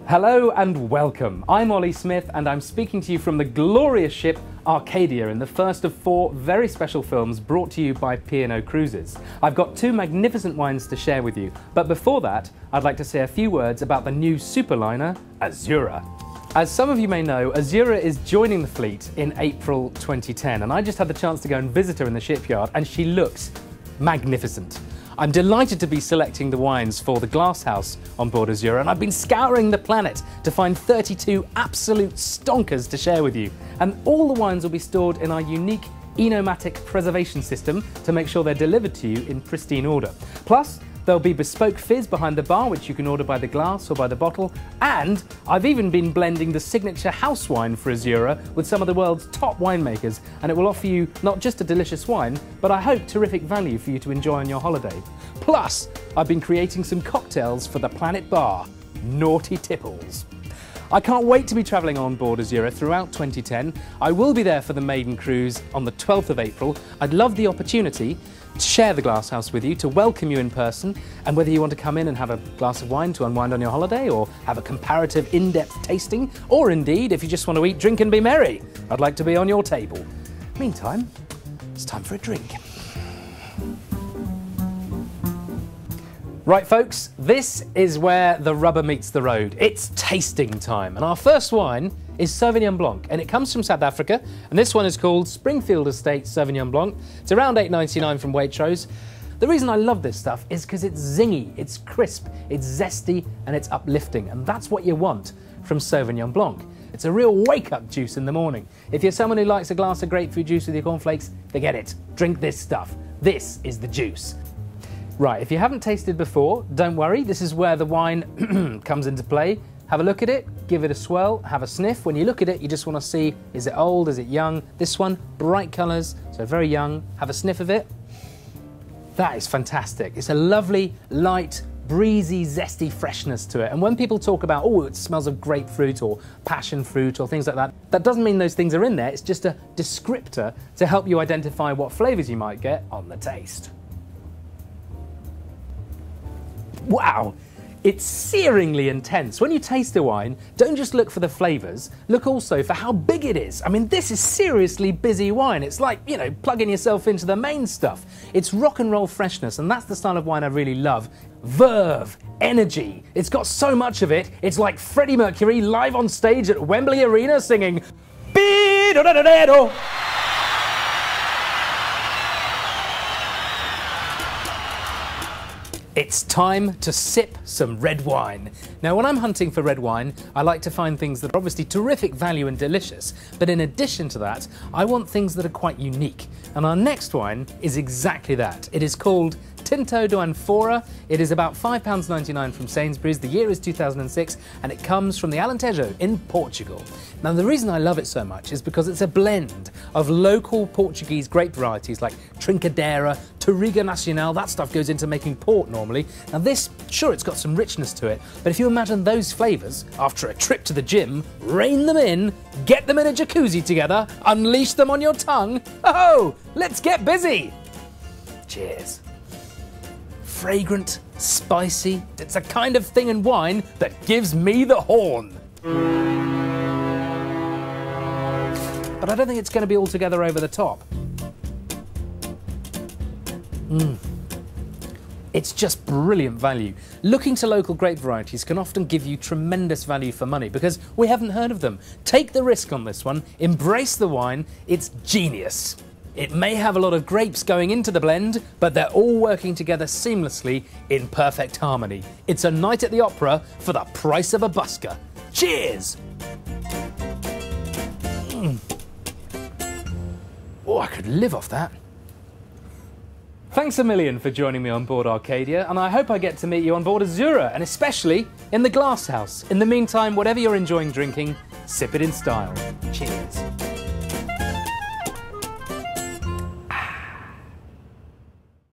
Hello and welcome. I'm Olly Smith and I'm speaking to you from the glorious ship Arcadia in the first of 4 very special films brought to you by P&O Cruises. I've got 2 magnificent wines to share with you, but before that I'd like to say a few words about the new superliner, Azura. As some of you may know, Azura is joining the fleet in April 2010 and I just had the chance to go and visit her in the shipyard and she looks magnificent. I'm delighted to be selecting the wines for the glasshouse on board Azura, and I've been scouring the planet to find 32 absolute stonkers to share with you. And all the wines will be stored in our unique enomatic preservation system to make sure they're delivered to you in pristine order. Plus, there'll be bespoke fizz behind the bar, which you can order by the glass or by the bottle. And I've even been blending the signature house wine for Azura with some of the world's top winemakers, and it will offer you not just a delicious wine, but I hope terrific value for you to enjoy on your holiday. Plus, I've been creating some cocktails for the Planet Bar, Naughty Tipples. I can't wait to be travelling on board Azura throughout 2010. I will be there for the maiden cruise on the 12th of April. I'd love the opportunity to share the glasshouse with you, to welcome you in person, and whether you want to come in and have a glass of wine to unwind on your holiday, or have a comparative in-depth tasting, or indeed, if you just want to eat, drink and be merry, I'd like to be on your table. Meantime, it's time for a drink. Right folks, this is where the rubber meets the road. It's tasting time, and our first wine is Sauvignon Blanc, and it comes from South Africa, and this one is called Springfield Estate Sauvignon Blanc. It's around $8.99 from Waitrose. The reason I love this stuff is because it's zingy, it's crisp, it's zesty, and it's uplifting, and that's what you want from Sauvignon Blanc. It's a real wake-up juice in the morning. If you're someone who likes a glass of grapefruit juice with your cornflakes, forget it. Drink this stuff. This is the juice. Right, if you haven't tasted before, don't worry, this is where the wine comes into play. Have a look at it, give it a swirl, have a sniff. When you look at it, you just want to see, is it old, is it young? This one, bright colours, so very young. Have a sniff of it. That is fantastic. It's a lovely, light, breezy, zesty freshness to it. And when people talk about, oh, it smells of grapefruit or passion fruit or things like that, that doesn't mean those things are in there. It's just a descriptor to help you identify what flavours you might get on the taste. Wow, it's searingly intense. When you taste a wine, don't just look for the flavours, look also for how big it is. I mean, this is seriously busy wine. It's like, you know, plugging yourself into the main stuff. It's rock and roll freshness, and that's the style of wine I really love. Verve, energy. It's got so much of it, it's like Freddie Mercury live on stage at Wembley Arena singing Be-do-da-da-da-do. It's time to sip some red wine. Now, when I'm hunting for red wine, I like to find things that are obviously terrific value and delicious, but in addition to that, I want things that are quite unique. And our next wine is exactly that. It is called Tinto da Anfora. It is about £5.99 from Sainsbury's. The year is 2006, and it comes from the Alentejo in Portugal. Now, the reason I love it so much is because it's a blend of local Portuguese grape varieties like Trincadeira, Touriga Nacional. That stuff goes into making port normally. Now this, sure, it's got some richness to it, but if you imagine those flavours after a trip to the gym, rein them in, get them in a jacuzzi together, unleash them on your tongue. Oh, let's get busy. Cheers. Fragrant, spicy, it's a kind of thing in wine that gives me the horn. But I don't think it's going to be altogether over the top. It's just brilliant value. Looking to local grape varieties can often give you tremendous value for money because we haven't heard of them. Take the risk on this one, embrace the wine, it's genius. It may have a lot of grapes going into the blend, but they're all working together seamlessly in perfect harmony. It's a night at the opera for the price of a busker. Cheers! Oh, I could live off that. Thanks a million for joining me on board Arcadia, and I hope I get to meet you on board Azura, and especially in the glasshouse. In the meantime, whatever you're enjoying drinking, sip it in style. Cheers.